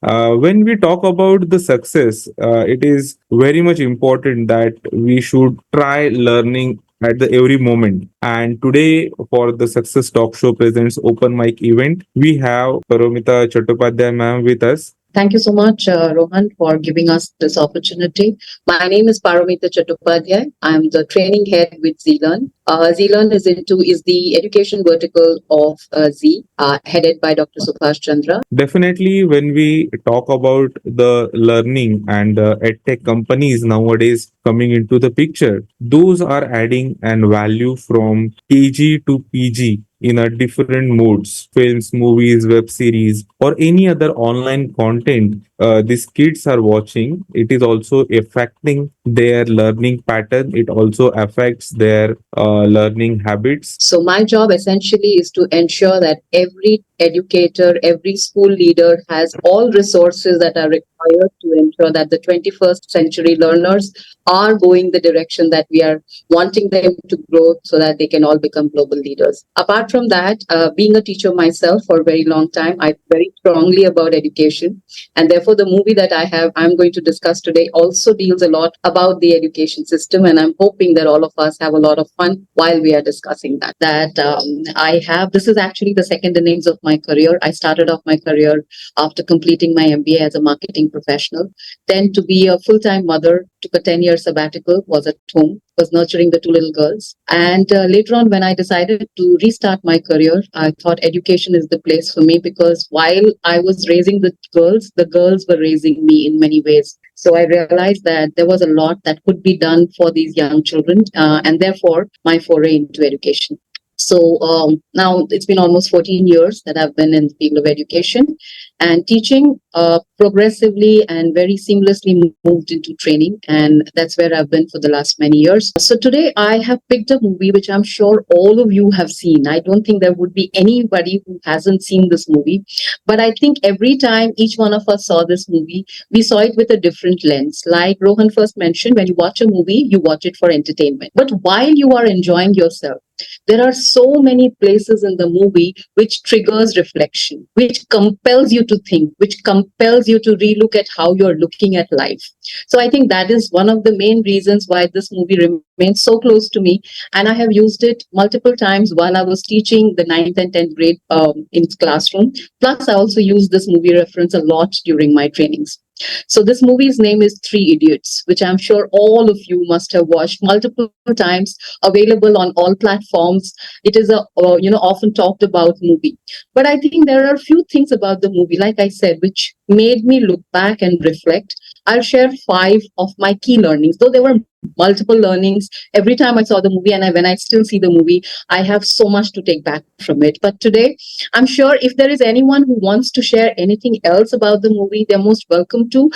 When we talk about the success, it is very much important that we should try learning at the every moment. And today, for the Success Talk Show presents open mic event, we have Paromita Chattopadhyay ma'am with us. Thank you so much, Rohan, for giving us this opportunity. My name is Paromita Chattopadhyay. I'm the training head with Zealand. Zealand is the education vertical of headed by Dr. Subhash Chandra. Definitely, when we talk about the learning and edtech companies nowadays coming into the picture, those are adding an value from KG to PG in a different modes, films, movies, web series, or any other online content these kids are watching. It is also affecting their learning pattern. It also affects their learning habits. So my job essentially is to ensure that every educator, every school leader has all resources that are required to ensure that the 21st century learners are going the direction that we are wanting them to grow so that they can all become global leaders. Apart from that, being a teacher myself for a very long time, I feel very strongly about education. And therefore, the movie that I'm going to discuss today also deals a lot about the education system. And I'm hoping that all of us have a lot of fun while we are discussing that. This is actually the second innings of my career. I started off my career after completing my MBA as a marketing professional. Then to be a full-time mother, took a 10-year sabbatical, was at home, was nurturing the two little girls. And later on, when I decided to restart my career, I thought education is the place for me because while I was raising the girls were raising me in many ways. So I realized that there was a lot that could be done for these young children, and therefore my foray into education. So now it's been almost 14 years that I've been in the field of education and teaching progressively and very seamlessly moved into training. And that's where I've been for the last many years. So today I have picked a movie which I'm sure all of you have seen. I don't think there would be anybody who hasn't seen this movie. But I think every time each one of us saw this movie, we saw it with a different lens. Like Rohan first mentioned, when you watch a movie, you watch it for entertainment. But while you are enjoying yourself, there are so many places in the movie which triggers reflection, which compels you to think, which compels you to relook at how you're looking at life. So I think that is one of the main reasons why this movie remains so close to me. And I have used it multiple times while I was teaching the ninth and 10th grade in classroom. Plus, I also use this movie reference a lot during my trainings. So this movie's name is Three Idiots, which I'm sure all of you must have watched multiple times, available on all platforms. It is a often talked about movie. But I think there are a few things about the movie, like I said, which made me look back and reflect. I'll share 5 of my key learnings, though there were multiple learnings. Every time I saw the movie and when I still see the movie, I have so much to take back from it. But today, I'm sure if there is anyone who wants to share anything else about the movie, they're most welcome to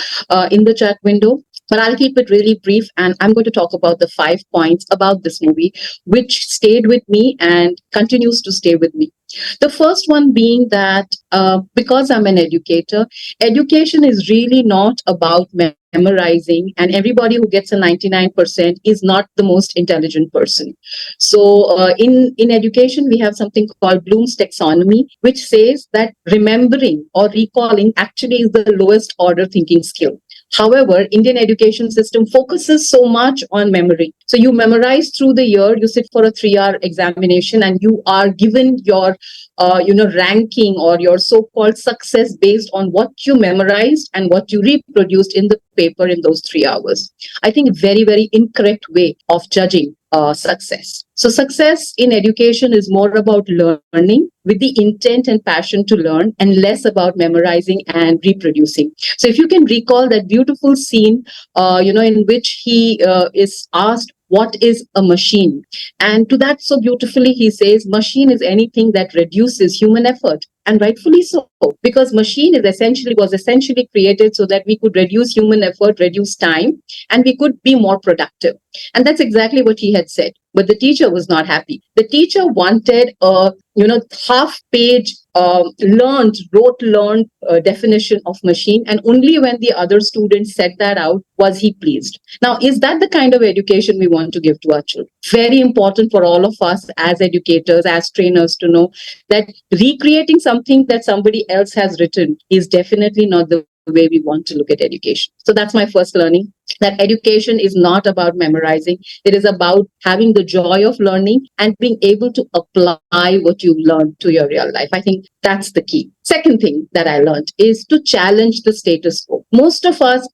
in the chat window. But I'll keep it really brief and I'm going to talk about the 5 points about this movie, which stayed with me and continues to stay with me. The first one being that because I'm an educator, education is really not about memorizing, and everybody who gets a 99% is not the most intelligent person. So in education, we have something called Bloom's taxonomy, which says that remembering or recalling actually is the lowest order thinking skill. However, Indian education system focuses so much on memory. So you memorize through the year, you sit for a 3-hour examination and you are given your ranking or your so-called success based on what you memorized and what you reproduced in the paper in those 3 hours. I think a very, very incorrect way of judging success. So success in education is more about learning with the intent and passion to learn and less about memorizing and reproducing. So if you can recall that beautiful scene, in which he is asked, what is a machine? And to that so beautifully, he says, machine is anything that reduces human effort. And rightfully so, because machine was essentially created so that we could reduce human effort, reduce time, and we could be more productive. And that's exactly what he had said. But the teacher was not happy. The teacher wanted a half-page learned definition of machine, and only when the other students said that out was he pleased. Now, is that the kind of education we want to give to our children? Very important for all of us as educators, as trainers, to know that recreating something that somebody else has written is definitely not the way we want to look at education. So that's my first learning, that education is not about memorizing. It is about having the joy of learning and being able to apply what you've learned to your real life. I think that's the key. Second thing that I learned is to challenge the status quo. Most of us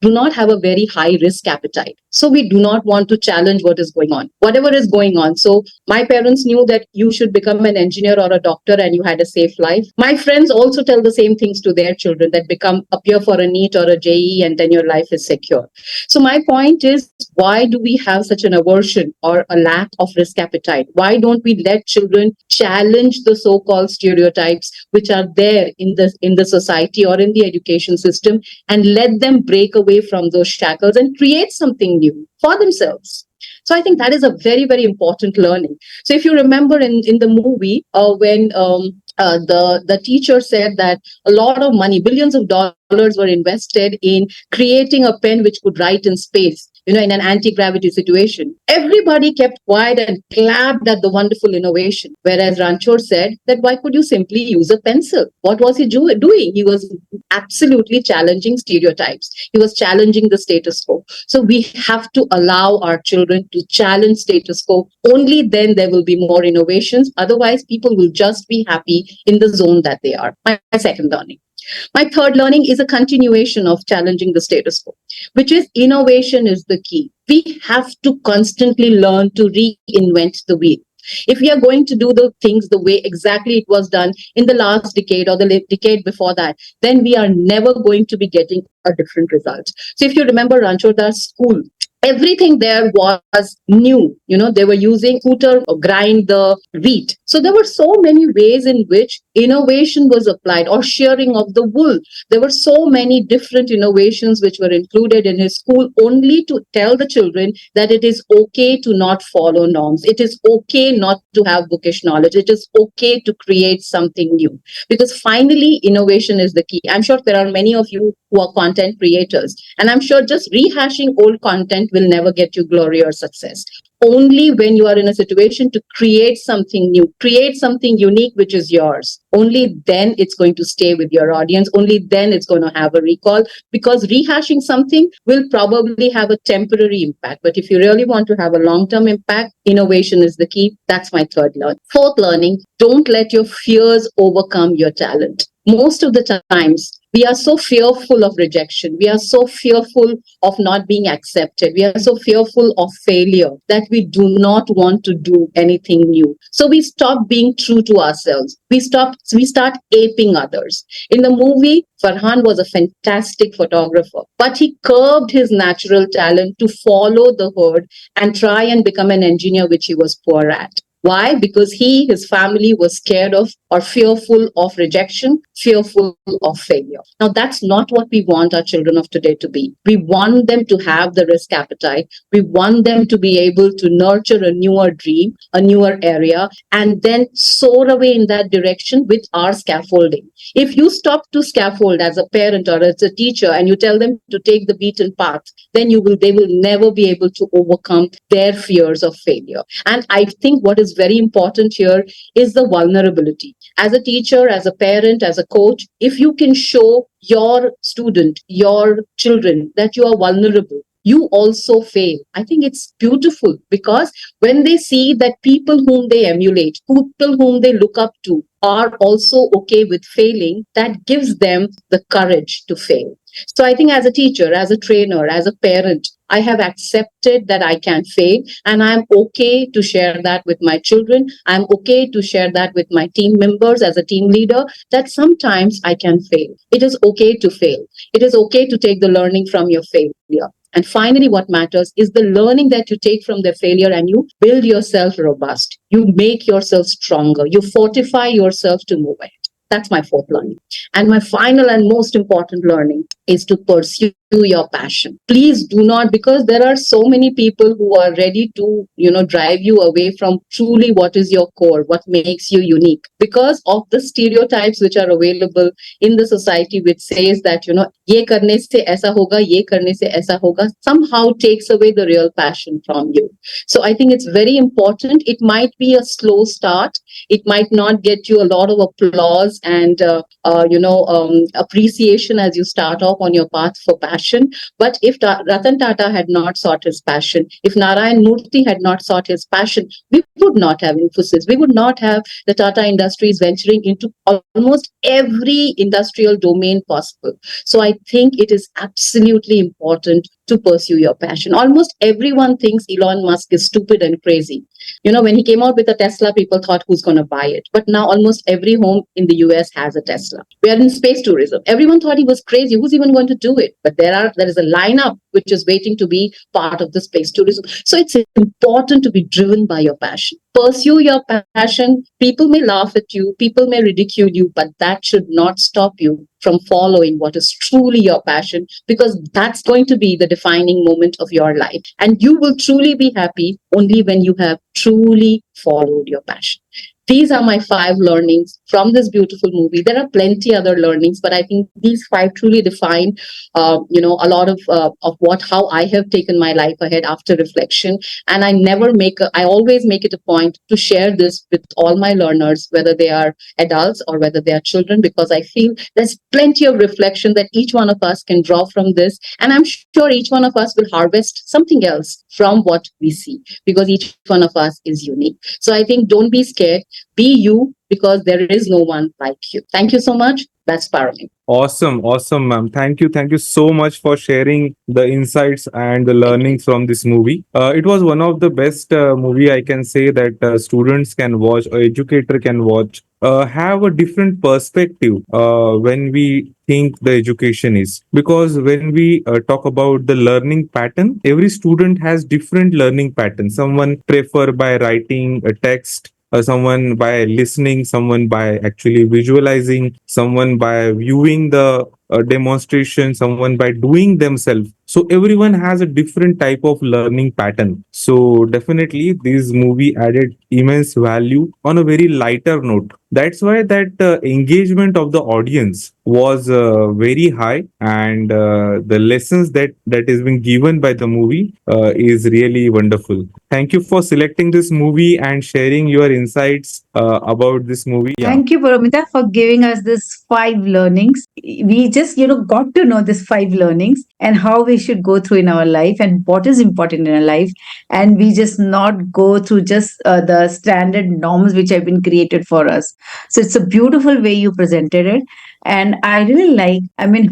do not have a very high risk appetite. So we do not want to challenge what is going on, whatever is going on. So my parents knew that you should become an engineer or a doctor and you had a safe life. My friends also tell the same things to their children, that appear for a NEET or a JEE and then your life is secure. So my point is, why do we have such an aversion or a lack of risk appetite? Why don't we let children challenge the so-called stereotypes which are there in the society or in the education system, and let them break away from those shackles and create something new for themselves? So I think that is a very, very important learning. So if you remember in the movie, when the teacher said that a lot of money, billions of dollars were invested in creating a pen which could write in space, in an anti-gravity situation. Everybody kept quiet and clapped at the wonderful innovation. Whereas Ranchor said that why could you simply use a pencil? What was he doing? He was absolutely challenging stereotypes. He was challenging the status quo. So we have to allow our children to challenge status quo. Only then there will be more innovations. Otherwise, people will just be happy in the zone that they are. My second learning. My third learning is a continuation of challenging the status quo, which is innovation is the key. We have to constantly learn to reinvent the wheel. If we are going to do the things the way exactly it was done in the last decade or the decade before that, then we are never going to be getting a different result. So if you remember Ranchodar's school, everything there was new. They were using scooter or grind the wheat. So there were so many ways in which innovation was applied, or shearing of the wool. There were so many different innovations which were included in his school, only to tell the children that it is okay to not follow norms. It is okay not to have bookish knowledge. It is okay to create something new. Because finally, innovation is the key. I'm sure there are many of you who are content creators, and I'm sure just rehashing old content will never get you glory or success. Only when you are in a situation to create something new, create something unique which is yours, only then it's going to stay with your audience. Only then it's going to have a recall, because rehashing something will probably have a temporary impact. But if you really want to have a long-term impact, innovation is the key. That's my third learning. Fourth learning, don't let your fears overcome your talent. Most of the times, we are so fearful of rejection. We are so fearful of not being accepted. We are so fearful of failure that we do not want to do anything new. So we stop being true to ourselves. We start aping others. In the movie, Farhan was a fantastic photographer, but he curbed his natural talent to follow the herd and try and become an engineer, which he was poor at. Why? Because his family was scared of or fearful of rejection, fearful of failure. Now, that's not what we want our children of today to be. We want them to have the risk appetite. We want them to be able to nurture a newer dream, a newer area, and then soar away in that direction with our scaffolding. If you stop to scaffold as a parent or as a teacher and you tell them to take the beaten path, then they will never be able to overcome their fears of failure. And I think what is very important here is the vulnerability. As a teacher, as a parent, as a coach, if you can show your student, your children, that you are vulnerable, you also fail. I think it's beautiful, because when they see that people whom they emulate, people whom they look up to are also okay with failing, that gives them the courage to fail. So I think as a teacher, as a trainer, as a parent, I have accepted that I can fail, and I'm okay to share that with my children. I'm okay to share that with my team members as a team leader, that sometimes I can fail. It is okay to fail. It is okay to take the learning from your failure. And finally, what matters is the learning that you take from the failure, and you build yourself robust. You make yourself stronger. You fortify yourself to move ahead. That's my fourth learning. And my final and most important learning is to pursue your passion. Please do not, because there are so many people who are ready to, drive you away from truly what is your core, what makes you unique, because of the stereotypes which are available in the society, which says that, ye karne se aisa hoga, ye karne se aisa hoga, somehow takes away the real passion from you. So I think it's very important. It might be a slow start. It might not get you a lot of applause and appreciation as you start off on your path for passion. But if Ratan Tata had not sought his passion, if Narayan Murthy had not sought his passion, we would not have Infosys. We would not have the Tata Industries venturing into almost every industrial domain possible. So I think it is absolutely important to pursue your passion. Almost everyone thinks Elon Musk is stupid and crazy. When he came out with a Tesla, people thought, who's going to buy it? But now almost every home in the US has a Tesla. We are in space tourism. Everyone thought he was crazy. Who's even going to do it? But there is a lineup which is waiting to be part of the space tourism. So it's important to be driven by your passion. Pursue your passion. People may laugh at you, people may ridicule you, but that should not stop you from following what is truly your passion, because that's going to be the defining moment of your life. And you will truly be happy only when you have truly followed your passion. These are my 5 learnings from this beautiful movie. There are plenty other learnings, but I think these 5 truly define, a lot of what how I have taken my life ahead after reflection. And I always make it a point to share this with all my learners, whether they are adults or whether they are children, because I feel there's plenty of reflection that each one of us can draw from this, and I'm sure each one of us will harvest something else from what we see, because each one of us is unique. So I think don't be scared. Be you, because there is no one like you. Thank you so much. That's Paromita. Awesome, awesome, ma'am. Thank you so much for sharing the insights and the Thank you. learnings from this movie. It was one of the best movie I can say that students can watch or educator can watch. Have a different perspective when we think the education is, because when we talk about the learning pattern, every student has different learning pattern. Someone prefer by writing a text, someone by listening, someone by actually visualizing, someone by viewing the demonstration, someone by doing themselves. So everyone has a different type of learning pattern. So definitely this movie added immense value on a very lighter note. That's why that engagement of the audience was very high, and the lessons that is being given by the movie is really wonderful. Thank you for selecting this movie and sharing your insights about this movie. Yeah. Thank you, Paromita, for giving us this 5 learnings. We just, got to know this 5 learnings and how we should go through in our life and what is important in our life. And we just not go through just the standard norms which have been created for us. So it's a beautiful way you presented it. And I really like,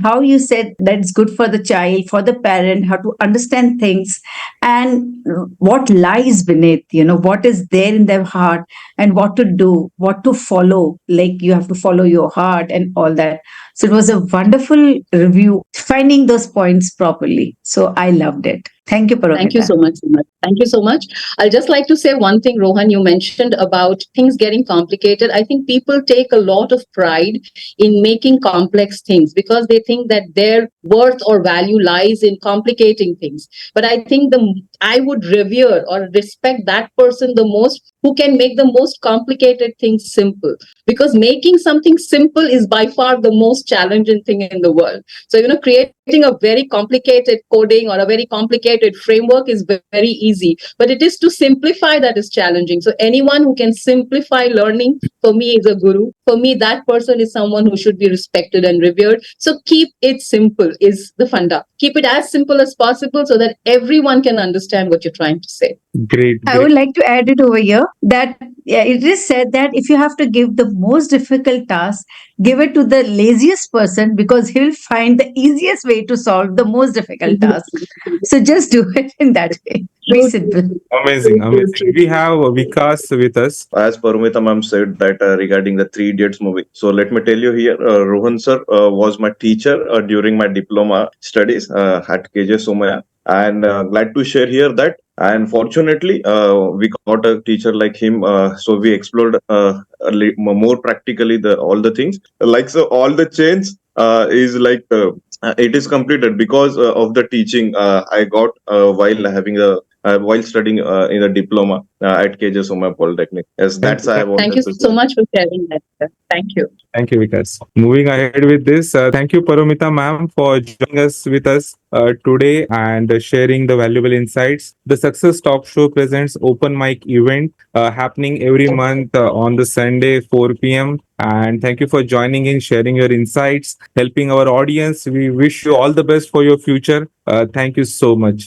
how you said that it's good for the child, for the parent, how to understand things and what lies beneath, what is there in their heart and what to do, what to follow. Like you have to follow your heart and all that. So it was a wonderful review, finding those points properly. So I loved it. Thank you, Thank you Paromita. so much, Seema. Thank you so much. I'll just like to say one thing, Rohan. You mentioned about things getting complicated. I think people take a lot of pride in making complex things because they think that their worth or value lies in complicating things. But I think I would revere or respect that person the most who can make the most complicated things simple. Because making something simple is by far the most challenging thing in the world. So, creating a very complicated coding or a very complicated framework is very easy, but it is to simplify that is challenging. So anyone who can simplify learning, for me, is a guru. For me, that person is someone who should be respected and revered. So keep it simple is the funda. Keep it as simple as possible so that everyone can understand what you're trying to say. Great, I great. would like to add it over here that it is said that if you have to give the most difficult task, give it to the laziest person because he'll find the easiest way to solve the most difficult task. So just do it in that way. Very simple. Amazing, amazing. We have Vikas with us. As Paromita ma'am said that regarding the Three Idiots movie. So let me tell you here, Rohan sir was my teacher during my diploma studies at KJ Somaya, and glad to share here that. And fortunately, we got a teacher like him, so we explored more practically the all the things, like so all the chains. is like it is completed because of the teaching I got while having a while studying in a diploma at KJ Soma Polytechnic. Yes, Thank that's you. I Thank wanted you to so share. much for sharing that, sir. Thank you. Thank you, Vikas. Moving ahead with this, thank you, Paromita ma'am, for joining us with us today and sharing the valuable insights. The Success Talk Show presents open mic event happening every month on the Sunday 4 p.m. And thank you for joining in, sharing your insights, helping our audience. We wish you all the best for your future. Thank you so much.